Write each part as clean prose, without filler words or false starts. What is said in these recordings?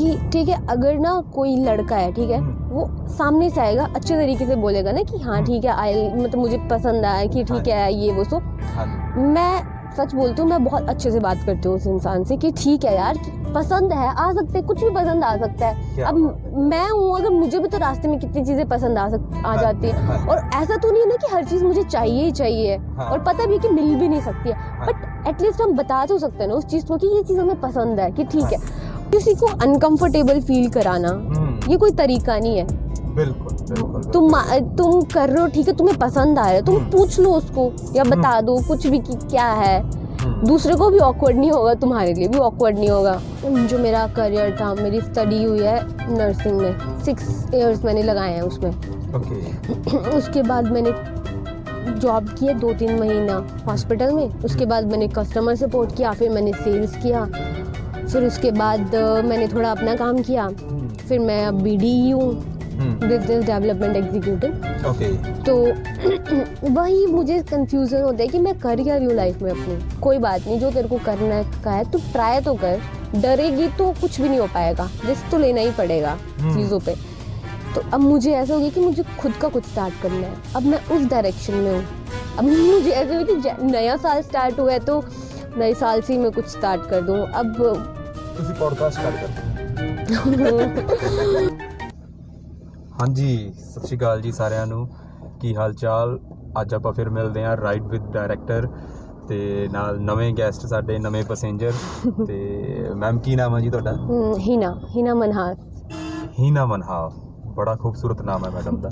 कि ठीक है, अगर ना कोई लड़का है, ठीक है, वो सामने से आएगा, अच्छे तरीके से बोलेगा ना कि हाँ ठीक है, आई मतलब मुझे पसंद आया कि ठीक है ये वो, सो मैं सच बोलती हूँ, मैं बहुत अच्छे से बात करती हूँ उस इंसान से कि ठीक है यार, पसंद है, आ सकते, कुछ भी पसंद आ सकता है। अब मैं हूँ, अगर मुझे भी तो रास्ते में कितनी चीजें पसंद आ जाती है, और ऐसा तो नहीं है ना कि हर चीज मुझे चाहिए ही चाहिए, और पता भी कि मिल भी नहीं सकती है, बट एटलीस्ट हम बता तो सकते हैं ना उस चीज को कि ये चीज हमें पसंद है, कि ठीक है। किसी को अनकंफर्टेबल फील कराना ये कोई तरीका नहीं है। बिल्कुल तुम कर रहे हो, ठीक है, तुम्हें पसंद आ रहा है, तुम पूछ लो उसको या बता दो कुछ भी कि क्या है। दूसरे को भी ऑकवर्ड नहीं होगा, तुम्हारे लिए भी ऑकवर्ड नहीं होगा। जो मेरा करियर था, मेरी स्टडी हुई है नर्सिंग में, 6 इयर्स मैंने लगाए हैं उसमें। उसके बाद मैंने जॉब की है 2-3 महीना हॉस्पिटल में। उसके बाद मैंने कस्टमर सपोर्ट किया, फिर मैंने सेल्स किया, फिर उसके बाद मैंने थोड़ा अपना काम किया, फिर मैं अब BD हूँ, बिजनेस डेवलपमेंट एग्जीक्यूटिव। तो वही मुझे कंफ्यूजन होता है कि मैं कर क्या रही हूँ लाइफ में अपनी। कोई बात नहीं, जो तेरे को करना का है तू ट्राई तो कर, डरेगी तो कुछ भी नहीं हो पाएगा, रिस्क तो लेना ही पड़ेगा चीज़ों पे। तो अब मुझे ऐसा हो गया कि मुझे खुद का कुछ स्टार्ट करना है, अब मैं उस डायरेक्शन में हूँ। अब मुझे ऐसा हो कि नया साल स्टार्ट हुआ है तो नए साल से ही मैं कुछ स्टार्ट कर दूँ। अब पॉडकास्ट स्टार्ट कर हाँ जी, सत श्री अकाल जी ਸਾਰਿਆਂ ਨੂੰ, ਕੀ ਹਾਲ ਚਾਲ। ਅੱਜ ਆਪਾਂ ਫਿਰ ਮਿਲਦੇ ਹਾਂ ਰਾਈਡ ਵਿਦ ਡਾਇਰੈਕਟਰ ਤੇ ਨਾਲ ਨਵੇਂ ਗੈਸਟ, ਸਾਡੇ ਨਵੇਂ ਪੈਸੇਂਜਰ। ਤੇ ਮੈਮ ਕੀ ਨਾਮ ਹੈ ਜੀ ਤੁਹਾਡਾ? ਹੀਨਾ ਮਨਹਾਸ। ਹੀਨਾ ਮਨਹਾਸ, ਬੜਾ ਖੂਬਸੂਰਤ ਨਾਮ ਹੈ ਮੈਡਮ ਦਾ।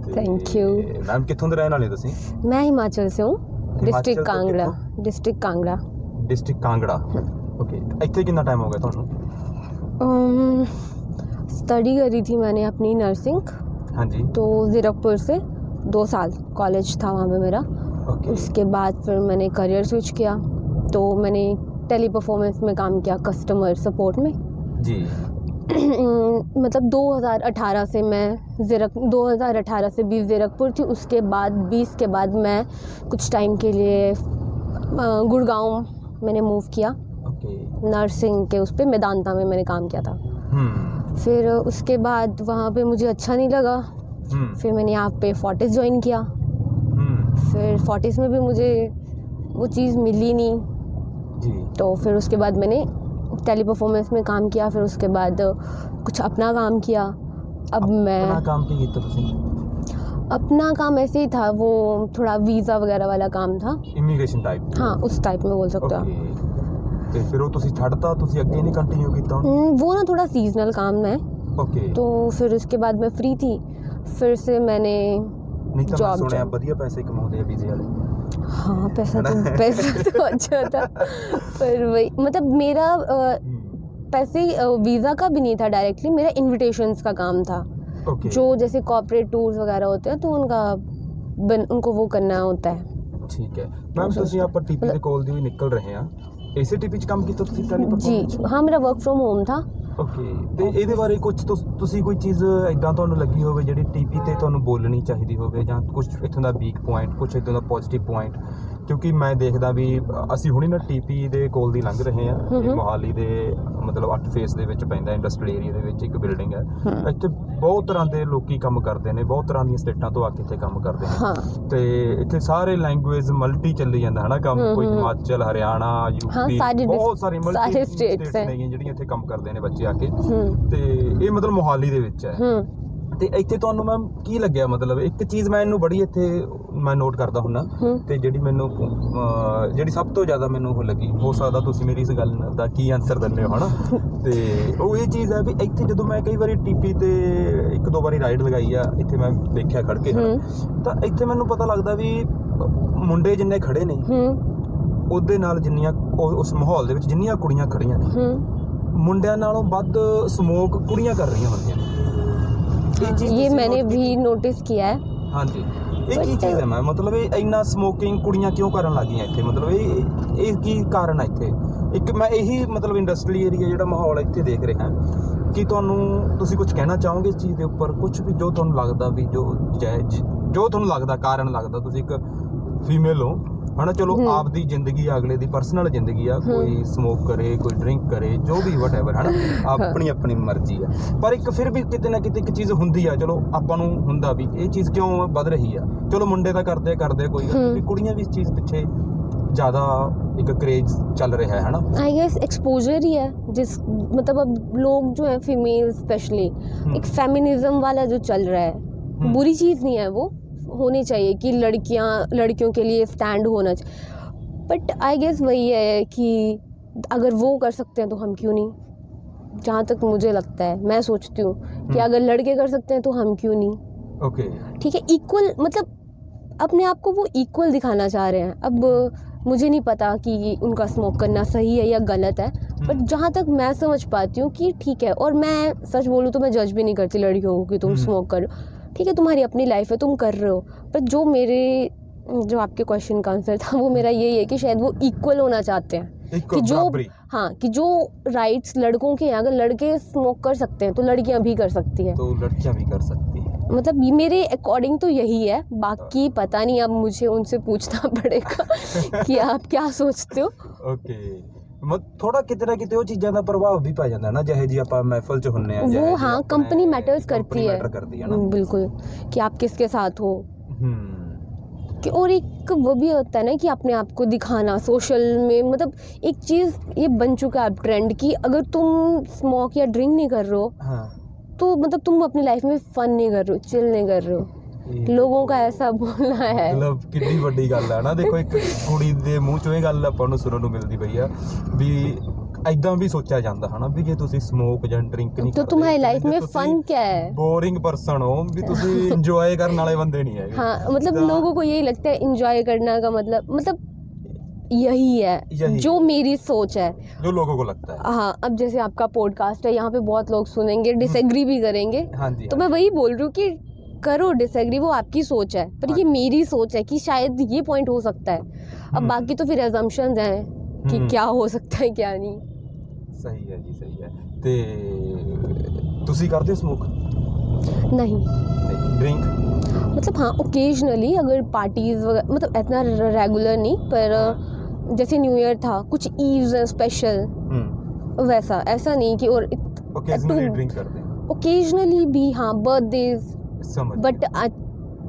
Thank you. मैम कित्थों ਦੇ ਰਹਿਣ ਵਾਲੇ ਤੁਸੀਂ? मैं हिमाचल से हूँ, डिस्ट्रिक्ट कांगड़ा। ओके, ਇੱਥੇ ਕਿੰਨਾ ਟਾਈਮ ਹੋ ਗਿਆ ਤੁਹਾਨੂੰ? स्टडी करी थी मैंने अपनी नर्सिंग। हाँ जी। तो ज़ीरकपुर से 2 साल कॉलेज था वहाँ पे मेरा। उसके बाद फिर मैंने करियर स्विच किया, तो मैंने टेली परफॉर्मेंस में काम किया, कस्टमर सपोर्ट में जी। मतलब 2018 से मैं 2018 से 20 ज़ीरकपुर थी। उसके बाद 20 के बाद मैं कुछ टाइम के लिए गुड़गांव मैंने मूव किया। नर्सिंग के उस पर मेदांता में मैंने काम किया था। फिर उसके बाद वहाँ पे मुझे अच्छा नहीं लगा, फिर मैंने यहाँ पे फोर्टिस ज्वाइन किया। फिर फोर्टिस में भी मुझे वो चीज़ मिली नहीं जी। तो फिर उसके बाद मैंने टेली परफॉर्मेंस में काम किया, फिर उसके बाद कुछ अपना काम किया। अब मैं अपना काम की तो अपना काम ऐसे ही था, वो थोड़ा वीज़ा वगैरह वाला काम था, इमिग्रेशन टाइप। हाँ, उस टाइप में बोल सकते हो। ਤੇ ਫਿਰ ਉਹ ਤੁਸੀਂ ਛੱਡਤਾ, ਤੁਸੀਂ ਅੱਗੇ ਨਹੀਂ ਕੰਟੀਨਿਊ ਕੀਤਾ? वो ना थोड़ा सीजनल काम है। ओके। तो फिर उसके बाद मैं फ्री थी, फिर से मैंने नहीं तो मैं सुनया बढ़िया पैसे कमाते हैं वीज़े वाले। हाँ, पैसा तो अच्छा था, पर वही मतलब मेरा पैसे वीज़ा का भी नहीं था डायरेक्टली, मेरा इनविटेशंस का काम था। जो जैसे कॉर्पोरेट टूर्स वगैरह होते हैं तो उनको वो करना होता है। ठीक है मैम, ਤੁਸੀਂ ਆਪਾਂ ਟੀਪੀ ਦੇ ਕੋਲ ਦੀ ਵੀ ਨਿਕਲ ਰਹੇ ਆ, ਇਸੇ ਟੀਪੀ 'ਚ ਕੰਮ ਕੀਤਾ ਤੁਸੀਂ ਟੈਲੀ परफॉर्मेंस? जी हाँ, मेरा वर्क फ्रॉम होम था। ਓਕੇ। ਤੇ ਇਹਦੇ ਬਾਰੇ ਕੁਝ ਤੁਸੀਂ ਕੋਈ ਚੀਜ਼ ਇਦਾਂ ਤੁਹਾਨੂੰ ਲੱਗੀ ਹੋਵੇ ਜਿਹੜੀ ਟੀਪੀ ਤੇ ਤੁਹਾਨੂੰ ਬੋਲਣੀ ਚਾਹੀਦੀ ਹੋਵੇ, ਜਾਂ ਕੁਝ ਇੱਥੋਂ ਦਾ ਵੀਕ ਪੁਆਇੰਟ, ਕੁਝ ਇੱਥੋਂ ਦਾ ਪੋਜ਼ਿਟਿਵ ਪੁਆਇੰਟ? ਕਿਉਂਕਿ ਮੈਂ ਦੇਖਦਾ ਵੀ ਅਸੀਂ ਹੁਣੇ ਨਾ ਟੀਪੀ ਦੇ ਕੋਲ ਦੀ ਲੰਘ ਰਹੇ ਆ, ਇਹ ਮੋਹਾਲੀ ਦੇ ਮਤਲਬ 8 ਫੇਸ ਦੇ ਵਿੱਚ ਪੈਂਦਾ, ਇੰਡਸਟਰੀਅਲ ਏਰੀਆ ਦੇ ਵਿੱਚ ਇੱਕ ਬਿਲਡਿੰਗ ਹੈ। ਇੱਥੇ ਬਹੁਤ ਤਰ੍ਹਾਂ ਦੇ ਲੋਕੀ ਕੰਮ ਕਰਦੇ ਨੇ, ਬਹੁਤ ਤਰ੍ਹਾਂ ਦੀਆਂ ਸਟੇਟਾਂ ਤੋਂ ਆ ਕੇ ਇੱਥੇ ਕੰਮ ਕਰਦੇ ਨੇ। ਤੇ ਇੱਥੇ ਸਾਰੇ ਲੈਂਗੁਏਜ ਮਲਟੀ ਚੱਲੀ ਜਾਂਦਾ ਹੈ ਨਾ ਕੰਮ, ਕੋਈ ਹਿਮਾਚਲ, ਹਰਿਆਣਾ, ਯੂਪੀ, ਬਹੁਤ ਸਾਰੇ ਮਲਟੀ ਸਟੇਟਸ ਨੇ ਜਿਹੜੀਆਂ ਇੱਥੇ ਕੰਮ ਕਰਦੇ ਨੇ ਬੱਚੇ ਆ ਕੇ। ਤੇ ਇਹ ਮਤਲਬ ਮੋਹਾਲੀ ਦੇ ਵਿੱਚ ਹੈ। ਤੇ ਇੱਥੇ ਤੁਹਾਨੂੰ ਮੈਮ ਕੀ ਲੱਗਿਆ? ਮਤਲਬ ਇੱਕ ਚੀਜ਼ ਮੈਨੂੰ ਬੜੀ ਇੱਥੇ ਮੈਂ ਨੋਟ ਕਰਦਾ ਹੁੰਦਾ, ਤੇ ਜਿਹੜੀ ਮੈਨੂੰ ਜਿਹੜੀ ਸਭ ਤੋਂ ਜ਼ਿਆਦਾ ਮੈਨੂੰ ਉਹ ਲੱਗੀ, ਹੋ ਸਕਦਾ ਤੁਸੀਂ ਮੇਰੀ ਇਸ ਗੱਲ ਦਾ ਕੀ ਆਨਸਰ ਦਿੰਦੇ ਹੋ, ਹਨਾ? ਤੇ ਉਹ ਇਹ ਚੀਜ਼ ਹੈ ਵੀ ਇੱਥੇ ਜਦੋਂ ਮੈਂ ਕਈ ਵਾਰੀ ਟੀਪੀ ਤੇ 1-2 ਵਾਰੀ ਰਾਈਡ ਲਗਾਈ ਆ, ਇੱਥੇ ਮੈਂ ਦੇਖਿਆ ਖੜ ਕੇ, ਤਾਂ ਇੱਥੇ ਮੈਨੂੰ ਪਤਾ ਲੱਗਦਾ ਵੀ ਮੁੰਡੇ ਜਿੰਨੇ ਖੜੇ ਨੇ ਉਹਦੇ ਨਾਲ ਜਿੰਨੀਆਂ ਉਸ ਮਾਹੌਲ ਦੇ ਵਿੱਚ ਜਿੰਨੀਆਂ ਕੁੜੀਆਂ ਖੜੀਆਂ ਨੇ, ਮੁੰਡਿਆਂ ਨਾਲੋਂ ਵੱਧ ਸਮੋਕ ਕੁੜੀਆਂ ਕਰ ਰਹੀਆਂ ਹੁੰਦੀਆਂ ਨੇ। ये मैंने भी नोटिस किया है। हाँ जी। ਇਹ ਕੀ ਚੀਜ਼ ਹੈ ਮੈਂ ਮਤਲਬ ਇਹ ਇੰਨਾ ਸਮੋਕਿੰਗ ਕੁੜੀਆਂ ਕਿਉਂ ਕਰਨ ਲੱਗੀਆਂ ਇੱਥੇ? ਮਤਲਬ ਇਹ ਕੀ ਕਾਰਨ ਹੈ ਇੱਥੇ? ਇੱਕ ਮੈਂ ਇਹੀ ਮਤਲਬ ਇੰਡਸਟਰੀ ਏਰੀਆ ਜਿਹੜਾ ਮਾਹੌਲ ਇੱਥੇ ਦੇਖ ਰਿਹਾ, ਕਿ ਤੁਸੀਂ ਕੁਝ ਕਹਿਣਾ ਚਾਹੋਗੇ ਇਸ ਚੀਜ਼ ਦੇ ਉੱਪਰ? ਕੁਝ ਵੀ ਜੋ ਤੁਹਾਨੂੰ ਲੱਗਦਾ ਵੀ ਜੋ ਤੁਹਾਨੂੰ ਲੱਗਦਾ ਕਾਰਨ ਲੱਗਦਾ, ਤੁਸੀਂ ਇੱਕ ਫੀਮੇਲ ਹੋ ਹਨਾ। ਚਲੋ ਆਪਦੀ ਜ਼ਿੰਦਗੀ ਆ, ਅਗਲੇ ਦੀ ਪਰਸਨਲ ਜ਼ਿੰਦਗੀ ਆ, ਕੋਈ ਸਮੋਕ ਕਰੇ, ਕੋਈ ਡਰਿੰਕ ਕਰੇ, ਜੋ ਵੀ ਵਟਐਵਰ ਹਨਾ, ਆਪਣੀ ਆਪਣੀ ਮਰਜ਼ੀ ਆ। ਪਰ ਇੱਕ ਫਿਰ ਵੀ ਕਿਤੇ ਨਾ ਕਿਤੇ ਇੱਕ ਚੀਜ਼ ਹੁੰਦੀ ਆ, ਚਲੋ ਆਪਾਂ ਨੂੰ ਹੁੰਦਾ ਵੀ ਇਹ ਚੀਜ਼ ਕਿਉਂ ਵੱਧ ਰਹੀ ਆ। ਚਲੋ ਮੁੰਡੇ ਤਾਂ ਕਰਦੇ ਕੋਈ ਗੱਲ ਨਹੀਂ, ਕੁੜੀਆਂ भी इस चीज़ पीछे ज़्यादा एक क्रेज चल रहा है ना। आई गेस एक्सपोजर ही है, जिस मतलब अब लोग जो है फीमेल स्पेशली एक फेमिनिज्म वाला जो चल रहा है, बुरी चीज़ नहीं है, वो होनी चाहिए कि लड़कियों के लिए स्टैंड होना चाहिए। बट आई गेस वही है कि अगर वो कर सकते हैं तो हम क्यों नहीं। जहाँ तक मुझे लगता है, मैं सोचती हूँ कि अगर लड़के कर सकते हैं तो हम क्यों नहीं। ओके ठीक है, इक्वल, मतलब अपने आप को वो इक्वल दिखाना चाह रहे हैं। अब मुझे नहीं पता कि उनका स्मोक करना सही है या गलत है, बट जहाँ तक मैं समझ पाती हूँ कि ठीक है। और मैं सच बोलूँ तो मैं जज भी नहीं करती लड़कियों को कि तुम स्मोक करो, ठीक है, तुम्हारी अपनी लाइफ है, तुम कर रहे हो। पर जो आपके क्वेश्चन का आंसर था वो मेरा यही है कि शायद वो इक्वल होना चाहते हैं कि जो राइट्स लड़कों के हैं, अगर लड़के स्मोक कर सकते हैं तो लड़कियां भी कर सकती हैं, तो लड़कियां भी कर सकती हैं। मतलब मेरे अकॉर्डिंग तो यही है, बाकी पता नहीं, अब मुझे उनसे पूछना पड़ेगा कि आप क्या सोचते हो। ओके, थोड़ा किते ना किते वो चीज़ां दा प्रभाव भी पै जांदा ना, ਜਿਹੇ ਜੀ ਆਪਾਂ महफिल च ਹੁੰਨੇ आ वो, हाँ, कंपनी मैटर्स करती है, करती है ना, बिल्कुल, कि आप किसके साथ हो। और एक वो भी होता है ना कि अपने आप को दिखाना सोशल में, मतलब एक चीज़ ये बन चुका है अब ट्रेंड कि अगर तुम स्मोक या ड्रिंक नहीं कर रहे हो, हाँ, तो मतलब तुम अपनी लाइफ में फन नहीं कर रहे हो, चिल नहीं कर रहे हो। ਲੋਕਾਂ ਦਾ ਐਸਾ ਬੋਲਣਾ ਹੈ, ਮਤਲਬ ਕਿੰਨੀ ਵੱਡੀ ਗੱਲ ਹੈ ਨਾ। ਦੇਖੋ ਇੱਕ ਕੁੜੀ ਦੇ ਮੂੰਹ ਚੋਂ ਇਹ ਗੱਲ ਆਪਾਂ ਨੂੰ ਸੁਣਨ ਨੂੰ ਮਿਲਦੀ ਪਈ ਆ ਵੀ ਐਦਾਂ ਵੀ ਸੋਚਿਆ ਜਾਂਦਾ ਹਨਾ ਵੀ ਜੇ ਤੁਸੀਂ ਸਮੋਕ ਜਾਂ ਡਰਿੰਕ ਨਹੀਂ ਕਰਦੇ, तुम्हारी लाइफ में फन क्या है, बोरिंग पर्सन हो, भी ਤੁਸੀਂ ਇੰਜੋਏ ਕਰਨ ਵਾਲੇ ਬੰਦੇ नहीं है। हाँ, मतलब लोगों को यही लगता है इंजॉय करना का मतलब यही है, जो मेरी सोच है, जो लोगों को लगता है। हाँ, अब जैसे आपका पॉडकास्ट है, यहाँ पे बहुत लोग सुनेंगे, डिसएग्री भी करेंगे, हाँ जी, तो मैं वही बोल रही हूँ कि करो डिसएग्री, वो आपकी सोच है, पर ये मेरी सोच है कि शायद ये पॉइंट हो सकता है। अब बाकी तो फिर एजम्पशंस हैं कि क्या हो सकता है क्या नहीं। सही है जी, सही है। ते तुसी करते हो स्मोक? नहीं। ड्रिंक? मतलब हाँ, ओकेजनली, अगर पार्टीज वगैरह, मतलब इतना रेगुलर नहीं, पर जैसे न्यू ईयर था, कुछ ईव्स हैं स्पेशल, वैसा, ऐसा नहीं कि और ओकेजनली ड्रिंक करते हैं। ओकेजनली भी, हाँ, बर्थडेज, बट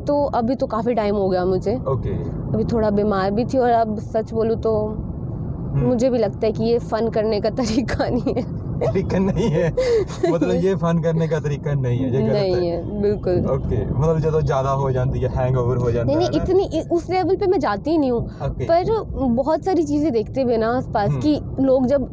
तो अभी तो काफ़ी टाइम हो गया मुझे। ओके। अभी थोड़ा बीमार भी थी, और अब सच बोलूँ तो मुझे भी लगता है कि ये फन करने का तरीका नहीं है। तरीका नहीं है, मतलब ये फन करने का तरीका नहीं है, ये नहीं है बिल्कुल। ओके, मतलब जब ज़्यादा हो जाती है, हैंगओवर हो जाता है। नहीं, इतनी उस लेवल पे मैं जाती ही नहीं हूँ, पर बहुत सारी चीज़ें देखते हुए ना आसपास कि लोग जब,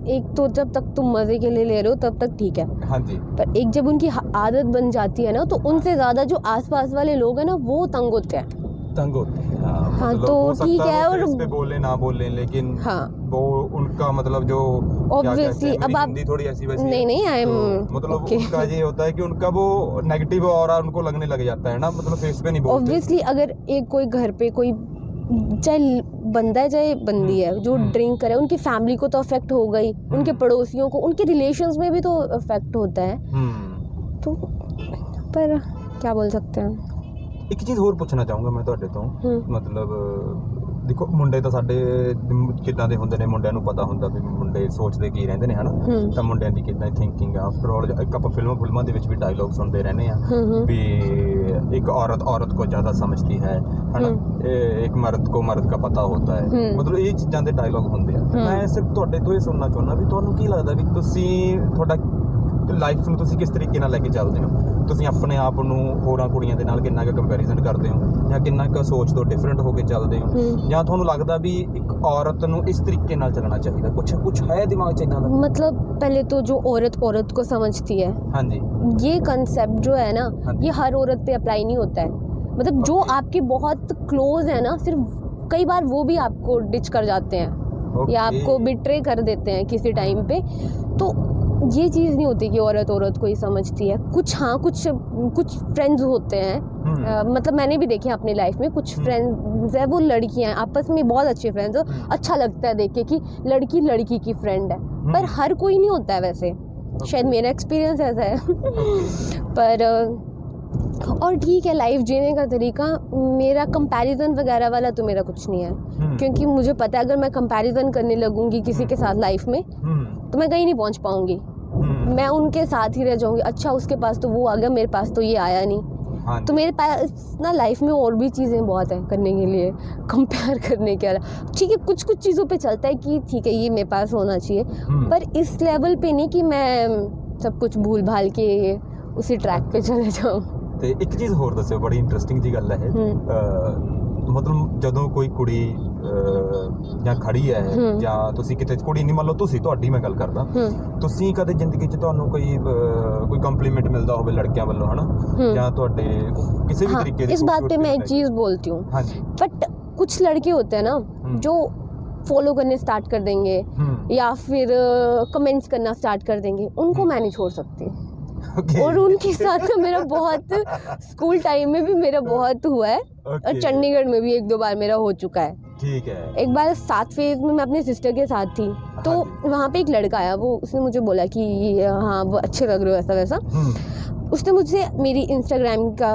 एक तो जब तक तुम मज़े के लिए ले रहे हो तब तक ठीक है, हाँ जी, पर एक जब उनकी आदत बन जाती है ना, तो उनसे ज़्यादा जो आसपास वाले लोग हैं ना, वो तंग होते हैं। तंग होते हैं, हाँ, मतलब तो ठीक है, और इस पे बोले ना बोले, लेकिन हाँ, वो उनका मतलब जो ऑब्वियसली, अब आप थोड़ी ऐसी वैसी नहीं आई एम, मतलब उनका ये होता है कि उनका वो नेगेटिव ऑरा उनको लगने लग जाता है ना, मतलब फेस पे नहीं बोलते। ऑब्वियसली, अगर एक कोई घर पे कोई, चाहे बंदा है चाहे बंदी है, जो ड्रिंक करे, उनकी फैमिली को तो अफेक्ट हो गई, उनके पड़ोसियों को, उनके रिलेशंस में भी तो अफेक्ट होता है। तो पर क्या बोल सकते हैं। ਇੱਕ ਚੀਜ਼ ਹੋਰ ਪੁੱਛਣਾ ਚਾਹੂੰਗਾ ਮੈਂ ਤੁਹਾਡੇ ਤੋਂ, ਮਤਲਬ ਦੇਖੋ ਮੁੰਡੇ ਤਾਂ ਸਾਡੇ ਕਿੱਦਾਂ ਦੇ ਹੁੰਦੇ ਨੇ, ਮੁੰਡਿਆਂ ਨੂੰ ਪਤਾ ਹੁੰਦਾ ਵੀ ਮੁੰਡੇ ਸੋਚਦੇ ਕੀ ਰਹਿੰਦੇ ਨੇ ਹਨਾ, ਤਾਂ ਮੁੰਡਿਆਂ ਦੀ ਕਿੱਦਾਂ ਥਿੰਕਿੰਗ ਆ। ਆਫਟਰ ਆਲ ਇੱਕ ਆਪਾਂ ਫਿਲਮਾਂ ਦੇ ਵਿੱਚ ਵੀ ਡਾਇਲੌਗ ਸੁਣਦੇ ਰਹਿੰਦੇ ਆ ਵੀ एक औरत को ज़्यादा समझती है ना, एक मर्द को मर्द का पता होता है, मतलब ਇਹ ਚੀਜ਼ਾਂ ਦੇ ਡਾਇਲੌਗ ਹੁੰਦੇ ਆ। ਮੈਂ ਸਿਰਫ ਤੁਹਾਡੇ ਤੋਂ ਇਹ ਸੁਣਨਾ ਚਾਹੁੰਦਾ ਵੀ ਤੁਹਾਨੂੰ ਕੀ ਲੱਗਦਾ ਵੀ ਤੁਸੀਂ ਤੁਹਾਡਾ ਲਾਈਫ ਨੂੰ ਤੁਸੀਂ ਕਿਸ ਤਰੀਕੇ ਨਾਲ ਲੈ ਕੇ ਚੱਲਦੇ ਹੋ? ਤੁਸੀਂ ਆਪਣੇ ਆਪ ਨੂੰ ਹੋਰਾਂ ਕੁੜੀਆਂ ਦੇ ਨਾਲ ਕਿੰਨਾ ਕੁ ਕੰਪੈਰੀਜ਼ਨ ਕਰਦੇ ਹੋ, ਜਾਂ ਕਿੰਨਾ ਕੁ ਸੋਚ ਤੋਂ ਡਿਫਰੈਂਟ ਹੋ ਕੇ ਚੱਲਦੇ ਹੋ, ਜਾਂ ਤੁਹਾਨੂੰ ਲੱਗਦਾ ਵੀ ਇੱਕ ਔਰਤ ਨੂੰ ਇਸ ਤਰੀਕੇ ਨਾਲ ਚੱਲਣਾ ਚਾਹੀਦਾ? कुछ है दिमाग च इतना दा? मतलब पहले तो जो औरत को समझती है, हाँ जी, ये कंसेप्ट जो है ना, ये हर औरत पे अप्लाई नहीं होता है। मतलब जो आपके बहुत क्लोज है ना, सिर्फ कई बार वो भी आपको डिच कर जाते हैं या आपको बिट्रे कर देते हैं किसी टाइम पे। तो ये चीज़ नहीं होती कि औरत को ही समझती है। कुछ फ्रेंड्स होते हैं, मतलब मैंने भी देखे अपनी लाइफ में, कुछ फ्रेंड्स है, वो लड़कियां हैं, आपस में बहुत अच्छे फ्रेंड्स हो, अच्छा लगता है देख के कि लड़की की फ्रेंड है, पर हर कोई नहीं होता है वैसे। शायद मेरा एक्सपीरियंस ऐसा है। पर और ठीक है, लाइफ जीने का तरीका, मेरा कंपैरिजन वगैरह वाला तो मेरा कुछ नहीं है, क्योंकि मुझे पता है अगर मैं कंपैरिजन करने लगूंगी किसी के साथ लाइफ में तो मैं कहीं नहीं पहुंच पाऊंगी। मैं उनके साथ ही रह जाऊंगी। अच्छा, उसके पास तो वो आ गया, मेरे पास तो ये आया नहीं। तो मेरे पास ना लाइफ में और भी चीज़ें बहुत हैं करने के लिए, कंपेयर करने के अलावा। ठीक है, कुछ कुछ चीज़ों पे चलता है कि ठीक है ये मेरे पास होना चाहिए, पर इस लेवल पे नहीं कि मैं सब कुछ भूल भाल के उसी ट्रैक पे चले जाऊँ। ਤੇ ਇੱਕ ਚੀਜ਼ ਹੋਰ ਦੱਸਿਓ, ਬੜੀ ਇੰਟਰਸਟਿੰਗ ਜੀ ਗੱਲ ਹੈ। ਮਤਲਬ ਜਦੋਂ ਕੋਈ ਕੁੜੀ ਜਾਂ ਖੜੀ ਹੈ ਜਾਂ ਤੁਸੀਂ ਕਿਤੇ ਕੁੜੀ ਨਹੀਂ, ਮੰਨ ਲਓ ਤੁਸੀਂ, ਤੁਹਾਡੀ ਮੈਂ ਗੱਲ ਕਰਦਾ, ਤੁਸੀਂ ਕਦੇ ਜ਼ਿੰਦਗੀ 'ਚ ਤੁਹਾਨੂੰ ਕੋਈ ਕੰਪਲੀਮੈਂਟ ਮਿਲਦਾ ਹੋਵੇ ਲੜਕਿਆਂ ਵੱਲੋਂ, ਹਨਾ, ਜਾਂ ਤੁਹਾਡੇ ਕਿਸੇ ਵੀ ਤਰੀਕੇ ਦੀ। इस बात पे मैं एक चीज़ बोलती हूँ, हाँ जी, बट कुछ लड़के होते हैं ना जो फॉलो करने स्टार्ट कर देंगे या फिर कमेंट्स करना स्टार्ट कर देंगे, उनको मैं नहीं छोड़ सकती। और उनके साथ तो मेरा बहुत, स्कूल टाइम में भी मेरा बहुत हुआ है, और चंडीगढ़ में भी 1-2 बार मेरा हो चुका है। ठीक है। एक बार 7 फेज में मैं अपने सिस्टर के साथ थी, तो वहाँ पे एक लड़का आया, वो उसने मुझे बोला कि हाँ वो अच्छे लग रहे हो, ऐसा वैसा। उसने मुझसे मेरी इंस्टाग्राम का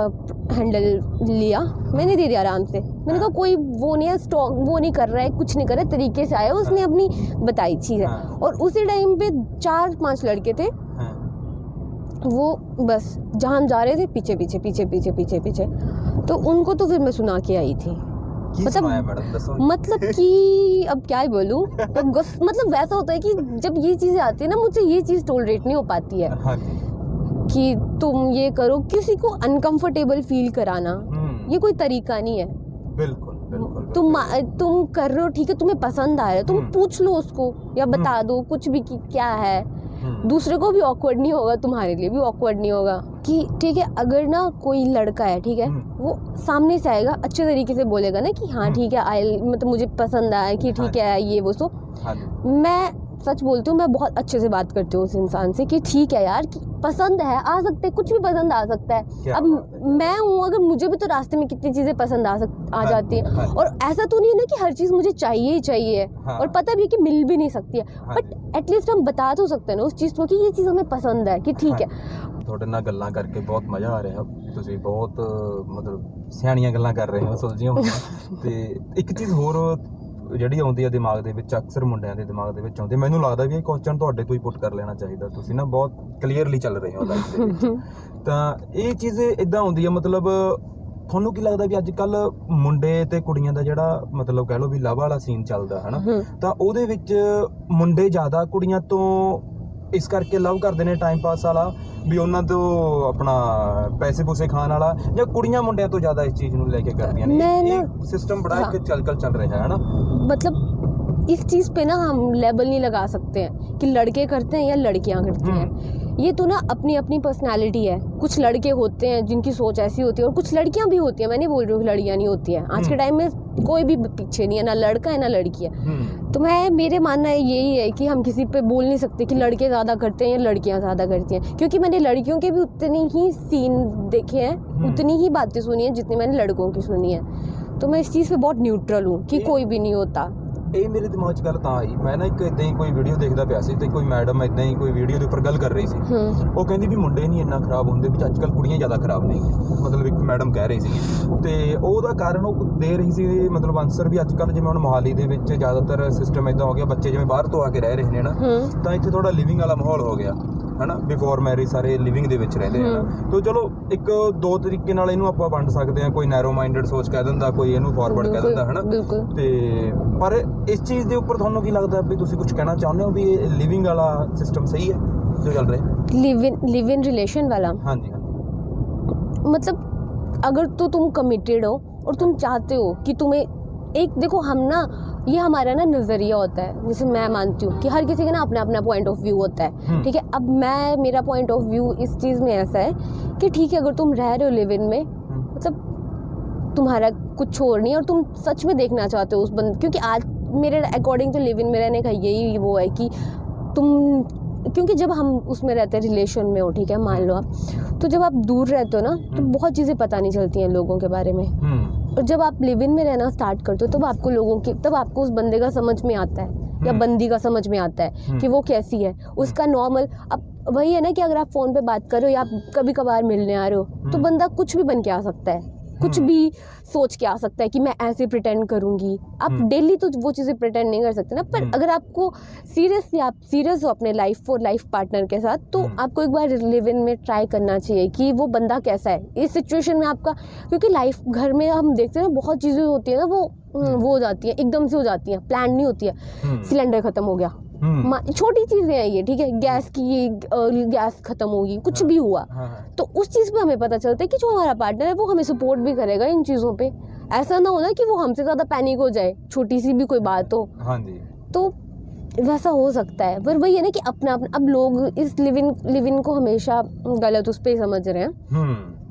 हैंडल लिया, मैंने दे दिया आराम से। मैंने कहा कोई वो नहीं है, स्टॉक वो नहीं कर रहा है, कुछ नहीं कर रहा है, तरीके से आया, उसने अपनी बताई चीज़ है। और उसी टाइम पे 4-5 लड़के थे, वो बस जहाँ हम जा रहे थे पीछे पीछे पीछे पीछे पीछे पीछे, तो उनको तो फिर मैं सुना के आई थी। मतलब कि अब क्या ही बोलूँ, मतलब वैसा होता है कि जब ये चीज़ें आती है ना, मुझे ये चीज़ टॉलरेट नहीं हो पाती है कि तुम ये करो, किसी को अनकंफर्टेबल फील कराना ये कोई तरीका नहीं है। बिल्कुल बिल्कुल। तुम कर रहे हो, ठीक है, तुम्हें पसंद आ रहा है, तुम पूछ लो उसको या बता दो कुछ भी कि क्या है। दूसरे को भी ऑकवर्ड नहीं होगा, तुम्हारे लिए भी ऑकवर्ड नहीं होगा कि ठीक है, अगर ना कोई लड़का है, ठीक है, वो सामने से आएगा, अच्छे तरीके से बोलेगा ना कि हाँ ठीक है, मतलब मुझे पसंद आया, कि ठीक है ये वो, सो मैं सच बोलती हूँ, मैं बहुत अच्छे से बात करती हूँ उस इंसान से कि ठीक है यार, कि पसंद है, आ सकते हैं, कुछ भी पसंद आ सकता है। अब मैं हूँ, अगर मुझे भी तो रास्ते में कितनी चीज़ें पसंद आ जाती हैं, और ऐसा तो नहीं है ना कि हर चीज़ मुझे चाहिए ही चाहिए, और पता भी है कि मिल भी नहीं सकती है, बट एटलीस्ट हम बता तो सकते हैं ना उस चीज़ को कि ये चीज़ हमें पसंद है, कि ठीक है। ਤੁਹਾਡੇ ਨਾਲ ਗੱਲਾਂ ਕਰਕੇ ਬਹੁਤ ਮਜ਼ਾ ਆ ਰਿਹਾ, ਤੁਸੀਂ ਬਹੁਤ ਮਤਲਬ ਸਿਆਣੀਆਂ ਗੱਲਾਂ ਕਰ ਰਹੇ ਹੋ, ਸੁਲਝੀਆਂ ਹੋਈਆਂ। ਤੇ ਇੱਕ ਚੀਜ਼ ਹੋਰ ਜਿਹੜੀ ਆਉਂਦੀ ਹੈ ਦਿਮਾਗ ਦੇ ਵਿੱਚ, ਅਕਸਰ ਮੁੰਡਿਆਂ ਦੇ ਦਿਮਾਗ ਦੇ ਵਿੱਚ ਆਉਂਦੀ, ਮੈਨੂੰ ਲੱਗਦਾ ਵੀ ਇਹ ਕੁਐਸਚਨ ਤੁਹਾਡੇ ਤੋਂ ਹੀ ਪੁੱਟ ਕਰ ਲੈਣਾ ਚਾਹੀਦਾ, ਤੁਸੀਂ ਨਾ ਬਹੁਤ ਕਲੀਅਰਲੀ ਚੱਲ ਰਹੇ ਹੋ ਲਾਈਫ ਦੇ ਵਿੱਚ। ਤਾਂ ਇਹ ਚੀਜ਼ ਇੱਦਾਂ ਆਉਂਦੀ ਹੈ, ਮਤਲਬ ਤੁਹਾਨੂੰ ਕੀ ਲੱਗਦਾ ਵੀ ਅੱਜ ਕੱਲ ਮੁੰਡੇ ਤੇ ਕੁੜੀਆਂ ਦਾ ਜਿਹੜਾ ਮਤਲਬ ਕਹਿ ਲਓ ਵੀ ਲਵ ਵਾਲਾ ਸੀਨ ਚੱਲਦਾ ਹੈ ਨਾ, ਤਾਂ ਉਹਦੇ ਵਿੱਚ ਮੁੰਡੇ ਜ਼ਿਆਦਾ ਕੁੜੀਆਂ ਤੋਂ ਇਸ ਕਰਕੇ ਲਵ ਕਰਦੇ ਨੇ, ਟਾਈਮ ਪਾਸ ਵਾਲਾ, ਵੀ ਉਹਨਾਂ ਤੋਂ ਆਪਣਾ ਪੈਸੇ ਪੂਸੇ ਖਾਣ ਵਾਲਾ, ਜਾਂ ਕੁੜੀਆਂ ਮੁੰਡਿਆਂ ਤੋਂ ਜ਼ਿਆਦਾ ਇਸ ਚੀਜ਼ ਨੂੰ ਲੈ ਕੇ ਕਰਦੀਆਂ ਨੇ? ਇਹ ਸਿਸਟਮ ਬੜਾ ਇੱਕ ਚੱਲ ਰਿਹਾ है ना। मतलब इस चीज़ पे ना हम लेबल नहीं लगा सकते हैं कि लड़के करते हैं या लड़कियां करती हैं, ये तो ना अपनी अपनी पर्सनालिटी है। कुछ लड़के होते हैं जिनकी सोच ऐसी होती है, और कुछ लड़कियां भी होती हैं, मैं नहीं बोल रही हूँ कि लड़कियां नहीं होती हैं, आज के टाइम में कोई भी पीछे नहीं है, ना लड़का है ना लड़की है। तो मेरे मानना यही है कि हम किसी पे बोल नहीं सकते कि लड़के ज़्यादा करते हैं या लड़कियां ज़्यादा करती हैं, क्योंकि मैंने लड़कियों के भी उतने ही सीन देखे हैं, उतनी ही बातें सुनी हैं जितनी मैंने लड़कों की सुनी है। तो मैं इस चीज़ पे बहुत न्यूट्रल हूँ कि कोई भी नहीं होता। ਇਹ ਮੇਰੇ ਦਿਮਾਗ 'ਚ ਗੱਲ ਤਾਂ ਆਈ, ਮੈਂ ਨਾ ਇੱਕ ਇੱਦਾਂ ਹੀ ਕੋਈ ਵੀਡੀਓ ਦੇਖਦਾ ਪਿਆ ਸੀ, ਤੇ ਕੋਈ ਮੈਡਮ ਇੱਦਾਂ ਹੀ ਕੋਈ ਵੀਡੀਓ ਦੇ ਉੱਪਰ ਗੱਲ ਕਰ ਰਹੀ ਸੀ। ਉਹ ਕਹਿੰਦੀ ਵੀ ਮੁੰਡੇ ਨਹੀਂ ਇੰਨਾ ਖਰਾਬ ਹੁੰਦੇ, ਵੀ ਅੱਜ ਕੱਲ੍ਹ ਕੁੜੀਆਂ ਜ਼ਿਆਦਾ ਖਰਾਬ ਨੇ, ਮਤਲਬ ਇੱਕ ਮੈਡਮ ਕਹਿ ਰਹੀ ਸੀ। ਤੇ ਉਹਦਾ ਕਾਰਨ ਉਹ ਦੇ ਰਹੀ ਸੀ ਮਤਲਬ ਆਨਸਰ ਵੀ ਅੱਜ ਕੱਲ੍ਹ ਜਿਵੇਂ ਹੁਣ ਮੋਹਾਲੀ ਦੇ ਵਿੱਚ ਜ਼ਿਆਦਾਤਰ ਸਿਸਟਮ ਇੱਦਾਂ ਹੋ ਗਿਆ, ਬੱਚੇ ਜਿਵੇਂ ਬਾਹਰ ਤੋਂ ਆ ਕੇ ਰਹਿ ਰਹੇ ਨੇ ਨਾ, ਤਾਂ ਇੱਥੇ ਥੋੜਾ ਲਿਵਿੰਗ ਵਾਲਾ ਮਾਹੌਲ ਹੋ ਗਿਆ ਹੈ ਨਾ, ਬਿਫੋਰ ਮੈਰਿਜ ਸਾਰੇ ਲਿਵਿੰਗ ਦੇ ਵਿੱਚ ਰਹਿੰਦੇ ਹਨ। ਤਾਂ ਚਲੋ ਇੱਕ ਦੋ ਤਰੀਕੇ ਨਾਲ ਇਹਨੂੰ ਆਪਾਂ ਵੰਡ ਸਕਦੇ ਹਾਂ, ਕੋਈ ਨੈਰੋ ਮਾਈਂਡਡ ਸੋਚ ਕਹਿ ਦਿੰਦਾ, ਕੋਈ ਇਹਨੂੰ ਫਾਰਵਰਡ ਕਹਿ ਦਿੰਦਾ ਹੈ ਨਾ। ਤੇ ਪਰ ਇਸ ਚੀਜ਼ ਦੇ ਉੱਪਰ ਤੁਹਾਨੂੰ ਕੀ ਲੱਗਦਾ ਵੀ ਤੁਸੀਂ ਕੁਝ ਕਹਿਣਾ ਚਾਹੁੰਦੇ ਹੋ ਵੀ ਇਹ ਲਿਵਿੰਗ ਵਾਲਾ ਸਿਸਟਮ ਸਹੀ ਹੈ ਜੋ ਚੱਲ ਰਿਹਾ? लिव इन रिलेशन वाला? हाँ जी, मतलब अगर तो तुम कमिटेड हो और तुम चाहते हो कि तुम्हें एक, देखो हम ना, ये हमारा ना नज़रिया होता है, जैसे मैं मानती हूँ कि हर किसी का ना अपना अपना पॉइंट ऑफ व्यू होता है, ठीक है। अब मेरा पॉइंट ऑफ व्यू इस चीज़ में ऐसा है कि ठीक है, अगर तुम रह रहे हो लिव इन में, मतलब तुम्हारा कुछ और नहीं है और तुम सच में देखना चाहते हो उस बंदे, क्योंकि आज मेरे अकॉर्डिंग तो लिव इन में रहने का यही वो है कि तुम, क्योंकि जब हम उसमें रहते हैं रिलेशन में हो, ठीक है, मान लो आप, तो जब आप दूर रहते हो ना तो बहुत चीज़ें पता नहीं चलती हैं लोगों के बारे में, और जब आप लिव इन में रहना स्टार्ट करते हो तब आपको उस बंदे का समझ में आता है या बंदी का समझ में आता है कि वो कैसी है, उसका नॉर्मल। अब वही है ना कि अगर आप फ़ोन पे बात कर रहे हो या आप कभी कभार मिलने आ रहे हो तो बंदा कुछ भी बन के आ सकता है, कुछ भी सोच के आ सकता है कि मैं ऐसे प्रिटेंड करूँगी। आप डेली तो वो चीज़ें प्रिटेंड नहीं कर सकते ना, पर अगर आपको सीरियसली आप सीरियस हो अपने लाइफ और लाइफ पार्टनर के साथ, तो आपको एक बार लिव इन में ट्राई करना चाहिए कि वो बंदा कैसा है इस सिचुएशन में आपका। क्योंकि लाइफ घर में हम देखते हैं ना, बहुत चीज़ें होती है ना, वो हो जाती है, एकदम से हो जाती हैं, प्लान नहीं होती है। सिलेंडर ख़त्म हो गया, छोटी चीज़ें हैं ये, ठीक है, गैस खत्म होगी, कुछ भी हुआ, तो उस चीज़ पे हमें पता चलता है कि जो हमारा पार्टनर है वो हमें सपोर्ट भी करेगा इन चीज़ों पे। ऐसा ना हो ना कि वो हमसे ज़्यादा पैनिक हो जाए छोटी सी भी कोई बात हो। हाँ जी। तो वैसा हो सकता है, पर वही है ना कि अपना अब लोग इस लिव इन को हमेशा गलत उस पर समझ रहे हैं।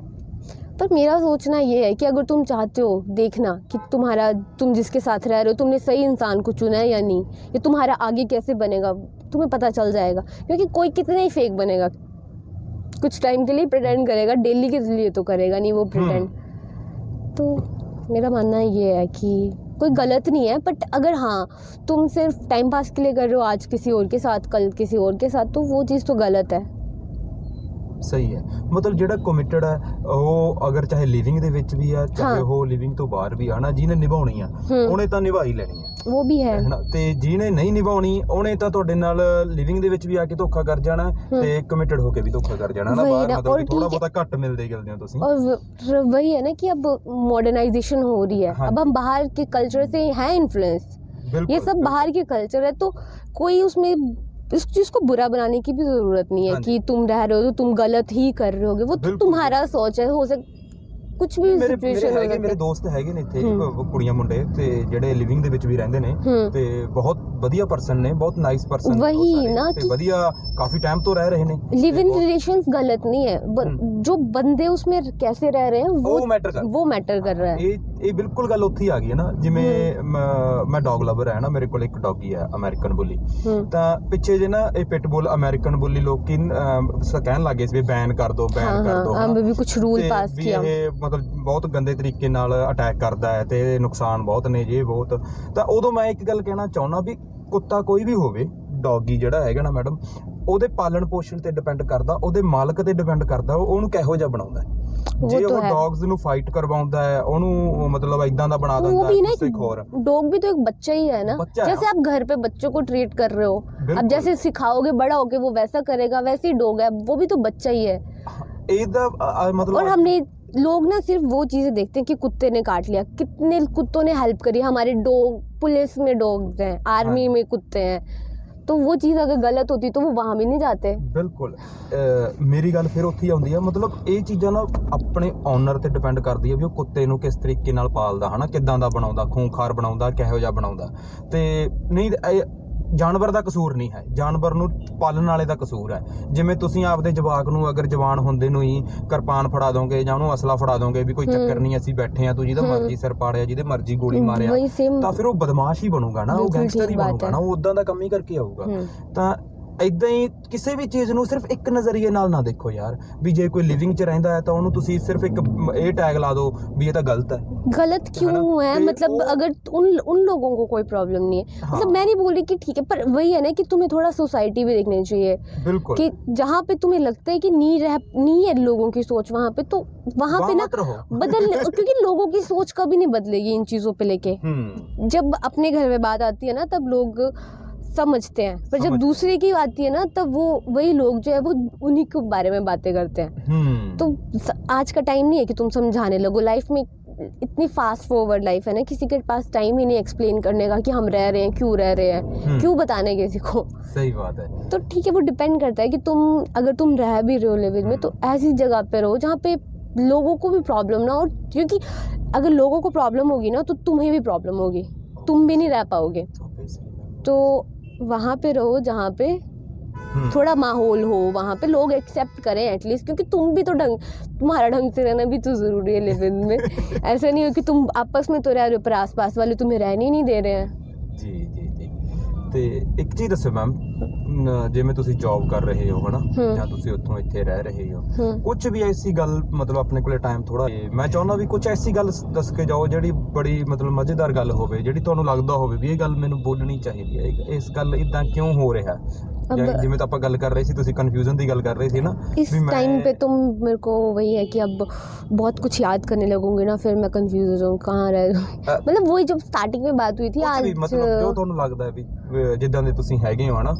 पर मेरा सोचना ये है कि अगर तुम चाहते हो देखना कि तुम जिसके साथ रह रहे हो तुमने सही इंसान को चुना है या नहीं, ये तुम्हारा आगे कैसे बनेगा तुम्हें पता चल जाएगा। क्योंकि कोई कितना ही फेक बनेगा, कुछ टाइम के लिए प्रिटेंड करेगा, डेली के लिए तो करेगा नहीं वो प्रिटेंड। तो मेरा मानना ये है कि कोई गलत नहीं है, बट अगर हाँ तुम सिर्फ टाइम पास के लिए कर रहे हो, आज किसी और के साथ कल किसी और के साथ, तो वो चीज़ तो गलत है। ਸਹੀ ਹੈ, ਮਤਲਬ ਜਿਹੜਾ ਕਮਿਟਡ ਹੈ ਉਹ ਅਗਰ ਚਾਹੇ ਲਿਵਿੰਗ ਦੇ ਵਿੱਚ ਵੀ ਆ ਚਾਹੇ ਉਹ ਲਿਵਿੰਗ ਤੋਂ ਬਾਹਰ ਵੀ ਆ ਨਾ, ਜਿਹਨੇ ਨਿਭਾਉਣੀ ਆ ਉਹਨੇ ਤਾਂ ਨਿਭਾ ਹੀ ਲੈਣੀ ਆ, ਉਹ ਵੀ ਹੈ ਨਾ। ਤੇ ਜਿਹਨੇ ਨਹੀਂ ਨਿਭਾਉਣੀ ਉਹਨੇ ਤਾਂ ਤੁਹਾਡੇ ਨਾਲ ਲਿਵਿੰਗ ਦੇ ਵਿੱਚ ਵੀ ਆ ਕੇ ਧੋਖਾ ਕਰ ਜਾਣਾ ਤੇ ਕਮਿਟਡ ਹੋ ਕੇ ਵੀ ਧੋਖਾ ਕਰ ਜਾਣਾ ਨਾ ਬਾਹਰ, ਮਤਲਬ ਥੋੜਾ ਬਹੁਤਾ ਘੱਟ ਮਿਲਦੇ ਗਿਲਦੇ ਹੋ ਤੁਸੀਂ। और वही है ना कि अब मॉडर्नाइजेशन हो रही है, अब हम बाहर के कल्चर से हैं इन्फ्लुएंस, ये सब बाहर के कल्चर है, तो कोई उसमें इस चीज़ को बुरा बनाने की भी ज़रूरत नहीं है कि तुम रह रहे हो तो तुम गलत ही कर रहे होगे, वो तो तुम्हारा सोच है, हो कुछ भी सिचुएशन हो। ਮੇਰੇ ਦੋਸਤ ਹੈਗੇ ਨੇ ਇੱਥੇ ਕੁੜੀਆਂ ਮੁੰਡੇ ਤੇ ਜਿਹੜੇ ਲਿਵਿੰਗ ਦੇ ਵਿੱਚ ਵੀ ਰਹਿੰਦੇ ਨੇ ਤੇ ਬਹੁਤ ਵਧੀਆ ਪਰਸਨ ਨੇ, ਬਹੁਤ ਨਾਈਸ ਪਰਸਨ, वही ना ਤੇ कि ਵਧੀਆ ਕਾਫੀ टाइम तो रह रहे ने। लिव इन रिलेशंस गलत नहीं है, जो बंदे उसमें कैसे रह रहे हैं वो मैटर कर रहा है। ਇਹ ਬਿਲਕੁਲ ਗੱਲ ਉੱਥੇ ਹੀ ਆ ਗਈ ਹੈ ਨਾ, ਜਿਵੇਂ ਮੈਂ ਡੌਗ ਲਵਰ ਹੈ ਨਾ, ਮੇਰੇ ਕੋਲ ਇੱਕ ਡੌਗੀ ਹੈ ਅਮਰੀਕਨ ਬੁੱਲੀ, ਤਾਂ ਪਿੱਛੇ ਜੇ ਨਾ ਇਹ ਪਿਟਬੁਲ ਅਮਰੀਕਨ ਬੁੱਲੀ ਲੋਕੀ ਕਹਿਣ ਲੱਗੇ ਸੀ ਵੀ ਬੈਨ ਕਰ ਦੋ ਬੈਨ ਕਰ ਦੋ, हम भी कुछ रूल पास किया, ਇਹ ਮਤਲਬ ਬਹੁਤ ਗੰਦੇ ਤਰੀਕੇ ਨਾਲ ਅਟੈਕ ਕਰਦਾ ਹੈ ਤੇ ਨੁਕਸਾਨ ਬਹੁਤ ਨੇ ਜੇ ਬਹੁਤ। ਤਾਂ ਉਦੋਂ ਮੈਂ ਇੱਕ ਗੱਲ ਕਹਿਣਾ ਚਾਹੁੰਦਾ ਵੀ ਕੁੱਤਾ ਕੋਈ ਵੀ ਹੋਵੇ, ਡੌਗੀ ਜਿਹੜਾ ਹੈਗਾ ਨਾ ਮੈਡਮ, ਉਹਦੇ ਪਾਲਣ ਪੋਸ਼ਣ ਤੇ ਡਿਪੈਂਡ ਕਰਦਾ, ਉਹਦੇ ਮਾਲਕ ਤੇ ਡਿਪੈਂਡ ਕਰਦਾ ਉਹਨੂੰ ਕਿਹੋ ਜਿਹਾ ਬਣਾਉਂਦਾ ਹੈ। ਜੇ ਉਹ डॉग्स ਨੂੰ फाइट करवाਉਂਦਾ है ਉਹਨੂੰ मतलब ਇਦਾਂ ਦਾ ਬਣਾ ਦਿੰਦਾ है। डॉग भी तो एक बच्चा ही है ना, जैसे आप घर पे बच्चों को ट्रीट कर रहे हो, अब जैसे सिखाओगे बड़ा होके वो वैसा करेगा, वैसे ही डॉग है, वो भी तो बच्चा ही है। मतलब और हमने लोग ना सिर्फ वो चीज़ें देखते हैं कि कुत्ते ने काट लिया, कितने कुत्तों ने हेल्प करी, हमारे डॉग पुलिस में डॉग्स हैं, आर्मी में कुत्ते हैं, तो वो चीज़ अगर गलत होती तो वो वहाँ भी नहीं जाते। ਬਿਲਕੁਲ ਮੇਰੀ ਗੱਲ ਫਿਰ ਉੱਥੇ ਹੀ ਆਉਂਦੀ ਆ, ਮਤਲਬ ਇਹ ਚੀਜ਼ਾਂ ਨਾ ਆਪਣੇ ਓਨਰ ਤੇ ਡਿਪੈਂਡ ਕਰਦੀ ਆ ਵੀ ਉਹ ਕੁੱਤੇ ਨੂੰ ਕਿਸ ਤਰੀਕੇ ਨਾਲ ਪਾਲਦਾ ਹਨਾ, ਕਿੱਦਾਂ ਦਾ ਬਣਾਉਂਦਾ, ਖੂੰਖਾਰ ਬਣਾਉਂਦਾ, ਕਿਹੋ ਜਿਹਾ ਬਣਾਉਂਦਾ। ਤੇ ਨਹੀਂ ਜਾਨਵਰ ਦਾ ਕਸੂਰ ਨਹੀਂ ਹੈ, ਜਾਨਵਰ ਨੂੰ ਪਾਲਣ ਵਾਲੇ ਦਾ ਕਸੂਰ ਹੈ। ਜਿਵੇਂ ਤੁਸੀਂ ਆਪਦੇ ਜਵਾਕ ਨੂੰ ਅਗਰ ਜਵਾਨ ਹੁੰਦੇ ਨੂੰ ਹੀ ਕਿਰਪਾਨ ਫੜਾ ਦੋਗੇ ਜਾਂ ਉਹਨੂੰ ਅਸਲਾ ਫੜਾ ਦੋਗੇ ਵੀ ਕੋਈ ਚੱਕਰ ਨਹੀਂ, ਅਸੀਂ ਬੈਠੇ ਆ, ਤੂੰ ਜਿਹਦਾ ਮਰਜ਼ੀ ਸਿਰ ਪਾੜਿਆ, ਜਿਹਦੇ ਮਰਜ਼ੀ ਗੋਲੀ ਮਾਰਿਆ, ਤਾਂ ਫਿਰ ਉਹ ਬਦਮਾਸ਼ ਹੀ ਬਣੂਗਾ ਨਾ, ਉਹ ਗੈਂਗਸਟਰ ਹੀ ਬਣੂਗਾ ਨਾ, ਉਹ ਉਦਾਂ ਦਾ ਕੰਮ ਹੀ ਕਰਕੇ ਆਊਗਾ। ਤਾਂ ਇਦਾਂ ਹੀ ਕਿਸੇ ਵੀ ਚੀਜ਼ ਨੂੰ ਸਿਰਫ ਇੱਕ ਨਜ਼ਰੀਏ ਨਾਲ ਨਾ ਦੇਖੋ ਯਾਰ, ਵੀ ਜੇ ਕੋਈ ਲਿਵਿੰਗ 'ਚ ਰਹਿੰਦਾ ਹੈ ਤਾਂ ਉਹਨੂੰ ਤੁਸੀਂ ਸਿਰਫ ਇੱਕ ਇਹ ਟੈਗ ਲਾ ਦਿਓ ਵੀ ਇਹ ਤਾਂ ਗਲਤ ਹੈ। गलत क्यों है, मतलब अगर उन लोगों को कोई प्रॉब्लम नहीं है, मतलब मैं नहीं बोल रही कि ठीक है, पर वही है ना कि तुम्हें थोड़ा सोसाइटी भी देखनी चाहिए। बिल्कुल, कि जहाँ पे तुम्हें लगता है कि नहीं है लोगों की सोच वहाँ पे, तो वहाँ पे ना क्योंकि लोगों की सोच कभी नहीं बदलेगी इन चीज़ों पे लेके। जब अपने घर में बात आती है ना तब लोग समझते हैं, पर जब दूसरे की आती है ना तब वो वही लोग जो है वो उन्हीं के बारे में बातें करते हैं। तो आज का टाइम नहीं है कि तुम समझाने लगो, लाइफ में इतनी फास्ट फॉरवर्ड लाइफ है ना, किसी के पास टाइम ही नहीं एक्सप्लेन करने का कि हम रह रहे हैं, क्यों रह रहे हैं, क्यों बताने किसी को। सही बात है। तो ठीक है, वो डिपेंड करता है कि अगर तुम रह भी रहे हो लिविंग में, तो ऐसी जगह पे रहो जहाँ पे लोगों को भी प्रॉब्लम ना हो, क्योंकि अगर लोगों को प्रॉब्लम होगी ना तो तुम्हें भी प्रॉब्लम होगी, तुम भी नहीं रह पाओगे। तो वहाँ पे रहो जहाँ पे थोड़ा माहौल हो, वहाँ पे लोग एक्सेप्ट करें एटलीस्ट, क्योंकि तुम भी तो तुम्हारा ढंग से रहना भी तो ज़रूरी है लिव इन में। ऐसा नहीं हो कि तुम आपस में तो रह रहे हो पर आसपास वाले तुम्हें रहने ही नहीं दे रहे हैं। जी जी जी। ਤੇ ਇੱਕ ਚੀਜ਼ ਦੱਸੋ ਮੈਮ, ਜਿਵੇਂ ਤੁਸੀਂ ਜੌਬ ਕਰ ਰਹੇ ਹੋ ਹਨਾ, ਜਾਂ ਤੁਸੀਂ ਉੱਥੋਂ ਇੱਥੇ ਰਹਿ ਰਹੇ ਹੋ, ਕੁਝ ਵੀ ਐਸੀ ਗੱਲ ਮਤਲਬ ਆਪਣੇ ਕੋਲੇ ਟਾਈਮ ਥੋੜਾ, ਮੈਂ ਚਾਹੁੰਦਾ ਵੀ ਕੁਝ ਐਸੀ ਗੱਲ ਦੱਸ ਕੇ ਜਾਓ ਜਿਹੜੀ ਬੜੀ ਮਤਲਬ ਮਜ਼ੇਦਾਰ ਗੱਲ ਹੋਵੇ, ਜਿਹੜੀ ਤੁਹਾਨੂੰ ਲੱਗਦਾ ਹੋਵੇ ਵੀ ਇਹ ਗੱਲ ਮੈਨੂੰ ਬੋਲਣੀ ਚਾਹੀਦੀ ਹੈ, ਇਸ ਗੱਲ ਇਦਾਂ ਕਿਉਂ ਹੋ ਰਿਹਾ, ਜਿਵੇਂ ਤਾਂ ਆਪਾਂ ਗੱਲ ਕਰ ਰਹੇ ਸੀ, ਤੁਸੀਂ ਕਨफ्यूजन ਦੀ ਗੱਲ ਕਰ ਰਹੇ ਸੀ ना, इस टाइम पे तुम मेरे को वही है कि अब बहुत कुछ याद करने लगूंगी ना, फिर मैं कंफ्यूज हो जाऊँ कहाँ रह मतलब वही जब स्टार्टिंग में बात हुई थी आज, मतलब जो ਤੁਹਾਨੂੰ ਲੱਗਦਾ ਵੀ ਜਿੱਦਾਂ ਦੇ ਤੁਸੀਂ ਹੈਗੇ ਹੋ ना,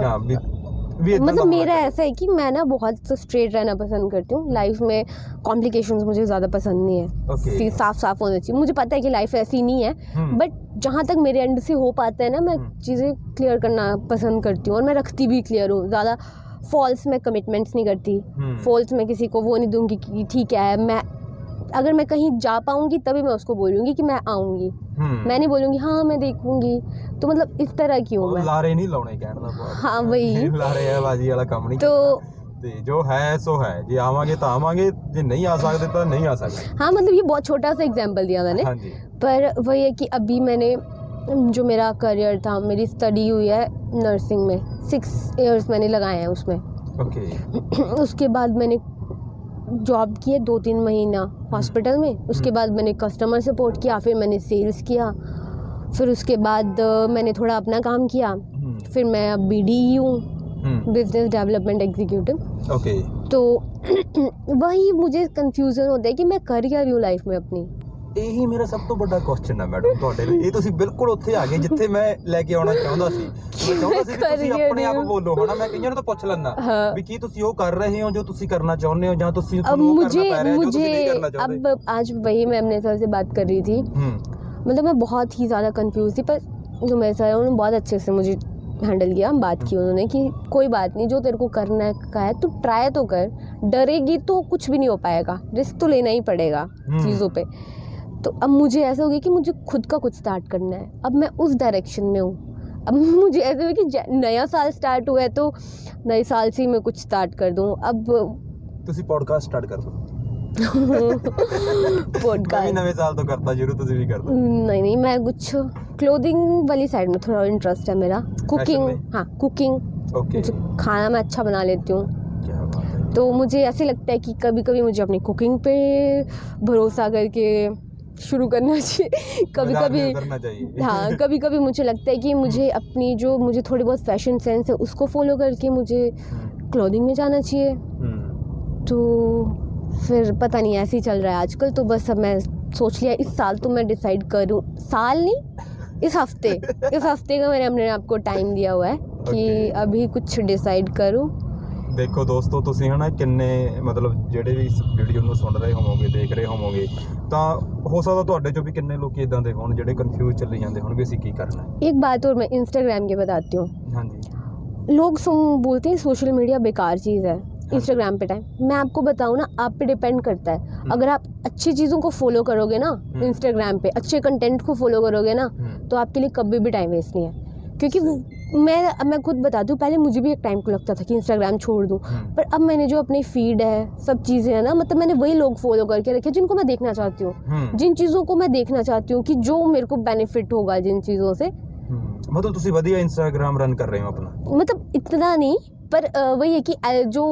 हाँ भी मतलब मेरा ऐसा है कि मैं ना बहुत स्ट्रेट रहना पसंद करती हूँ लाइफ में। कॉम्प्लिकेशंस मुझे ज़्यादा पसंद नहीं है, साफ साफ होना चाहिए। मुझे पता है कि लाइफ ऐसी नहीं है, बट जहाँ तक मेरे एंड से हो पाता है ना, मैं चीज़ें क्लियर करना पसंद करती हूँ और मैं रखती भी क्लियर हूँ। ज़्यादा फॉल्स में कमिटमेंट्स नहीं करती, फॉल्स में किसी को वो नहीं दूंगी कि ठीक है मैं अगर मैं कहीं जा पाऊंगी तभी मैं उसको बोलूंगी कि मैं आऊंगी, मैं नहीं बोलूंगी हाँ मैं देखूंगी। तो मतलब इस तरह की हूँ मैं। लारे नहीं लाने कहने ਦਾ ਬਹੁਤ, हाँ वही ਲਾਰੇ ਆ ਬਾਜੀ ਵਾਲਾ ਕੰਮ ਨਹੀਂ तो ਤੇ ਜੋ ਹੈ ਸੋ ਹੈ, ਜੇ ਆਵਾਂਗੇ ਤਾਂ ਆਵਾਂਗੇ, ਜੇ नहीं आ सकते तो नहीं आ सकते। हाँ मतलब ये बहुत छोटा सा एग्जाम्पल दिया मैंने, हाँ जी। पर वही है कि अभी मैंने जो मेरा करियर था, मेरी स्टडी हुई है नर्सिंग में, 6 इयर्स मैंने लगाए हैं उसमें। ओके। उसके बाद मैंने जॉब की है 2-3 महीना हॉस्पिटल में, उसके बाद मैंने कस्टमर सपोर्ट किया, फिर मैंने सेल्स किया, फिर उसके बाद मैंने थोड़ा अपना काम किया, फिर मैं अब BD हूँ, बिजनेस डेवलपमेंट एग्जीक्यूटिव। ओके। तो वही मुझे कंफ्यूजन होता है कि मैं कर क्या रही हूँ लाइफ में अपनी। ਇਹੀ ਮੇਰਾ ਸਭ ਤੋਂ ਵੱਡਾ ਕੁਐਸਚਨ ਹੈ ਮੈਡਮ ਤੁਹਾਡੇ ਲਈ। ਇਹ ਤੁਸੀਂ ਬਿਲਕੁਲ ਉੱਥੇ ਆ ਗਏ ਜਿੱਥੇ ਮੈਂ ਲੈ ਕੇ ਆਉਣਾ ਚਾਹੁੰਦਾ ਸੀ। ਮੈਂ ਚਾਹੁੰਦਾ ਸੀ ਕਿ ਤੁਸੀਂ ਆਪਣੇ ਆਪ ਬੋਲੋ ਹਨਾ, ਮੈਂ ਕਈਆਂ ਨੂੰ ਤਾਂ ਪੁੱਛ ਲੈਣਾ ਵੀ ਕੀ ਤੁਸੀਂ ਉਹ ਕਰ ਰਹੇ ਹੋ ਜੋ ਤੁਸੀਂ करना चाਹੁੰਦੇ हो, ਜਾਂ ਤੁਸੀਂ ਤੁਹਾਨੂੰ ਉਹ करना पै रहा है जो ਤੁਸੀਂ नहीं करना चाहते। अब आज वही मैं अपने सर से बात कर रही थी, मतलब मैं बहुत ही ज़्यादा कंफ्यूज थी, पर जो मेरे सर हैं उन्होंने बहुत अच्छे से मुझे हैंडल किया। बात की उन्होंने कि कोई बात नहीं, जो तेरे को करना का है तू ट्राई तो कर, डरेगी तो कुछ भी नहीं हो पाएगा, रिस्क तो लेना ही पड़ेगा चीज़ों पे। तो अब मुझे ऐसा हो गया कि मुझे खुद का कुछ स्टार्ट करना है, अब मैं उस डायरेक्शन में हूँ। अब मुझे ऐसा हो कि नया साल स्टार्ट हुआ है तो नए साल से ही मैं कुछ स्टार्ट कर दूँ। अब ਤੁਸੀਂ ਪੋਡਕਾਸਟ ਸਟਾर्ट कर दो। पॉडकास्ट नवे साल तो करता जरूर, तुझे भी करता। नहीं मैं कुछ क्लोथिंग वाली साइड में थोड़ा इंटरेस्ट है मेरा, कुकिंग। हाँ कुकिंग, ओके। खाना मैं अच्छा बना लेती हूँ, क्या बात है। तो मुझे ऐसे लगता है कि कभी कभी मुझे अपनी कुकिंग पे भरोसा करके शुरू करना चाहिए, कभी कभी करना चाहिए। हाँ कभी कभी मुझे लगता है कि मुझे अपनी जो मुझे थोड़ी बहुत फैशन सेंस है उसको फॉलो करके मुझे क्लोथिंग में जाना चाहिए। तो फिर पता नहीं ऐसे ही चल रहा है आजकल। तो बस अब मैं सोच लिया इस साल तो मैं डिसाइड करूँ, साल नहीं इस हफ्ते का मैंने अपने आप को टाइम दिया हुआ है कि अभी कुछ डिसाइड करूँ। ਦੇਖੋ ਦੋਸਤੋ, ਤੁਸੀਂ ਹਨਾ ਕਿੰਨੇ ਮਤਲਬ ਜਿਹੜੇ ਵੀ ਇਸ ਵੀਡੀਓ ਨੂੰ ਸੁਣ ਰਹੇ ਹੋਵੋਗੇ, ਦੇਖ ਰਹੇ ਹੋਵੋਗੇ, ਤਾਂ ਹੋ ਸਕਦਾ ਤੁਹਾਡੇ ਚੋਂ ਵੀ ਕਿੰਨੇ ਲੋਕ ਇਦਾਂ ਦੇ ਹੋਣ ਜਿਹੜੇ ਕਨਫਿਊਜ਼ ਚੱਲੇ ਜਾਂਦੇ ਹੋਣ ਵੀ ਅਸੀਂ ਕੀ करना है। एक बात और मैं इंस्टाग्राम की बताती हूँ। हाँ जी। लोग बोलते हैं सोशल मीडिया बेकार चीज़ है, इंस्टाग्राम पे टाइम। मैं आपको बताऊँ ना, आप पे डिपेंड करता है। अगर आप अच्छी चीज़ों को फॉलो करोगे ना इंस्टाग्राम पे, अच्छे कंटेंट को फॉलो करोगे ना, तो आपके लिए कभी भी टाइम वेस्ट नहीं है। क्योंकि मैं खुद बताती हूँ, पहले मुझे भी एक टाइम को लगता था कि इंस्टाग्राम छोड़ दूँ, पर अब मैंने जो अपनी फीड है, सब चीज़ें हैं ना, मतलब मैंने वही लोग फॉलो करके रखे जिनको मैं देखना चाहती हूँ, जिन चीज़ों को मैं देखना चाहती हूँ कि जो मेरे को बेनिफिट होगा जिन चीज़ों से। मतलब ਤੁਸੀਂ ਵਧੀਆ इंस्टाग्राम रन कर रहे हो अपना? मतलब इतना नहीं, पर वही है कि जो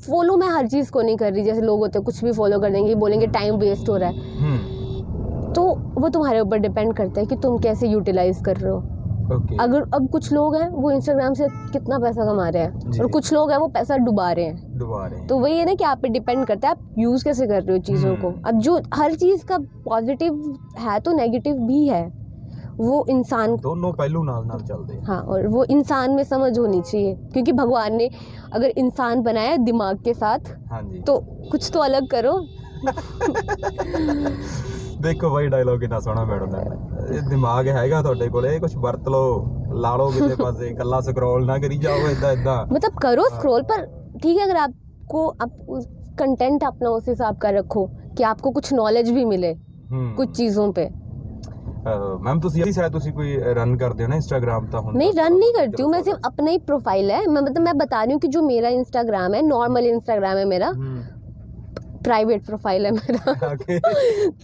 फॉलो मैं हर चीज़ को नहीं कर रही। जैसे लोग होते हैं कुछ भी फॉलो कर देंगे, बोलेंगे टाइम वेस्ट हो रहा है, तो वो तुम्हारे ऊपर डिपेंड करता है कि तुम कैसे यूटिलाइज कर रहे हो। Okay. अगर अब कुछ लोग हैं वो इंस्टाग्राम से कितना पैसा कमा रहे हैं और कुछ लोग हैं वो पैसा डुबा रहे हैं। तो वही है ना कि आप पे डिपेंड करता है आप यूज़ कैसे कर रहे हो चीज़ों को। अब जो हर चीज़ का पॉजिटिव है तो नेगेटिव भी है, वो इंसान दोनों पहलू नाल चलते हैं। हाँ, और वो इंसान में समझ होनी चाहिए, क्योंकि भगवान ने अगर इंसान बनाया दिमाग के साथ, हाँ जी, तो कुछ तो अलग करो। देखो भाई डायलॉग कितना सोहना मैडम दा, दिमाग हैगा ਤੁਹਾਡੇ ਕੋਲੇ, कुछ ਵਰਤ ਲਓ, ਲਾ ਲਓ ਕਿਸੇ ਪਾਸੇ, ਕੱਲਾ ਸਕਰੋਲ ਨਾ ਕਰੀ ਜਾਓ ਇਦਾਂ मतलब करो स्क्रॉल, पर ठीक है अगर आपको कंटेंट अपना उस हिसाब का रखो कि आपको कुछ नॉलेज भी मिले कुछ चीज़ों पे। मैम ਤੁਸੀਂ शायद ਤੁਸੀਂ कोई रन करते हो ना इंस्टाग्राम? ਤਾਂ ਹੁਣ नहीं रन नहीं करती हूँ मैं, सिर्फ अपना ही प्रोफाइल है। मैं बता रही हूँ कि जो मेरा इंस्टाग्राम है, नॉर्मल इंस्टाग्राम है मेरा, प्राइवेट प्रोफाइल है मेरा।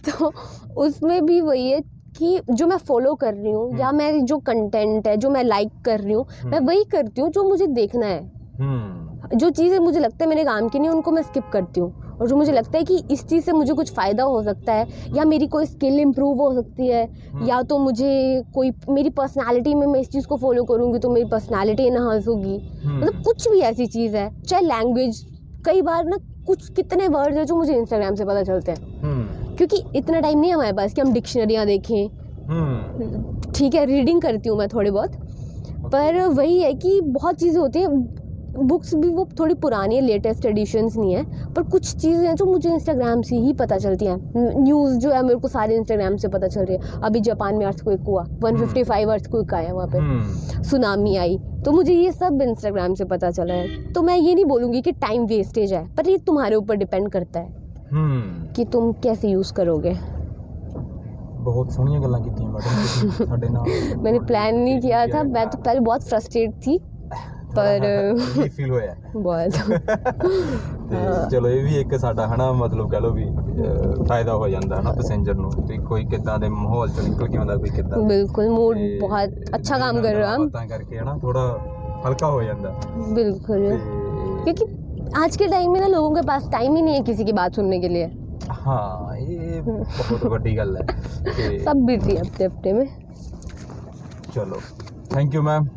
तो उसमें भी वही है कि जो मैं फॉलो कर रही हूँ या मैं जो कंटेंट है जो मैं लाइक कर रही हूँ, मैं वही करती हूँ जो मुझे देखना है। जो चीज़ें मुझे लगता है मेरे काम की नहीं उनको मैं स्किप करती हूँ, और जो मुझे लगता है कि इस चीज़ से मुझे कुछ फ़ायदा हो सकता है, या मेरी कोई स्किल इम्प्रूव हो सकती है, या तो मुझे कोई मेरी पर्सनालिटी में मैं इस चीज़ को फॉलो करूँगी तो मेरी पर्सनालिटी इनहांस होगी, मतलब कुछ भी ऐसी चीज़ है, चाहे लैंग्वेज। कई बार ना कुछ कितने वर्ड्स हैं जो मुझे इंस्टाग्राम से पता चलते हैं, क्योंकि इतना टाइम नहीं है हमारे पास कि हम डिक्शनरियाँ देखें। ठीक है, रीडिंग करती हूँ मैं थोड़ी बहुत, पर वही है कि बहुत चीज़ें होती हैं, बुक्स भी वो थोड़ी पुरानी है, लेटेस्ट एडिशंस नहीं है, पर कुछ चीज़ें हैं जो मुझे इंस्टाग्राम से ही पता चलती हैं। न्यूज़ जो है मेरे को सारे इंस्टाग्राम से पता चल रही है। अभी जापान में अर्थक्वेक हुआ, 155 अर्थक्वेक आया वहाँ पे, सुनामी आई, तो मुझे ये सब इंस्टाग्राम से पता चला है। तो मैं ये नहीं बोलूँगी कि टाइम वेस्टेज है, पर ये तुम्हारे ऊपर डिपेंड करता है कि तुम कैसे यूज़ करोगे। बहुत सोहणियां गल्लां कीतियां मैडम साडे नाल। मैंने प्लान नहीं किया था, मैं तो पहले बहुत फ्रस्ट्रेट थी, पर फील होया बहुत ਤੇ ਚਲੋ ਇਹ ਵੀ ਇੱਕ ਸਾਡਾ ਹਨਾ ਮਤਲਬ ਕਹ ਲਓ ਵੀ ਫਾਇਦਾ ਹੋ ਜਾਂਦਾ ਹਨਾ ਪੈਸੇਂਜਰ ਨੂੰ ਤੇ ਕੋਈ ਕਿੱਦਾਂ ਦੇ ਮਾਹੌਲ ਚੋਂ ਨਿਕਲ ਕੇ ਆਉਂਦਾ ਕੋਈ ਕਿੱਦਾਂ बिल्कुल मूड बहुत अच्छा काम कर रहा है ਤਾਂ ਕਰਕੇ ਹਨਾ ਥੋੜਾ ਹਲਕਾ ਹੋ ਜਾਂਦਾ बिल्कुल, क्योंकि आज के टाइम में ना लोगों के पास टाइम ही नहीं है किसी की बात सुनने के लिए। हाँ ये बहुत बड़ी गल है। सब बिजी है अपने अपने में। चलो थैंक यू मैम।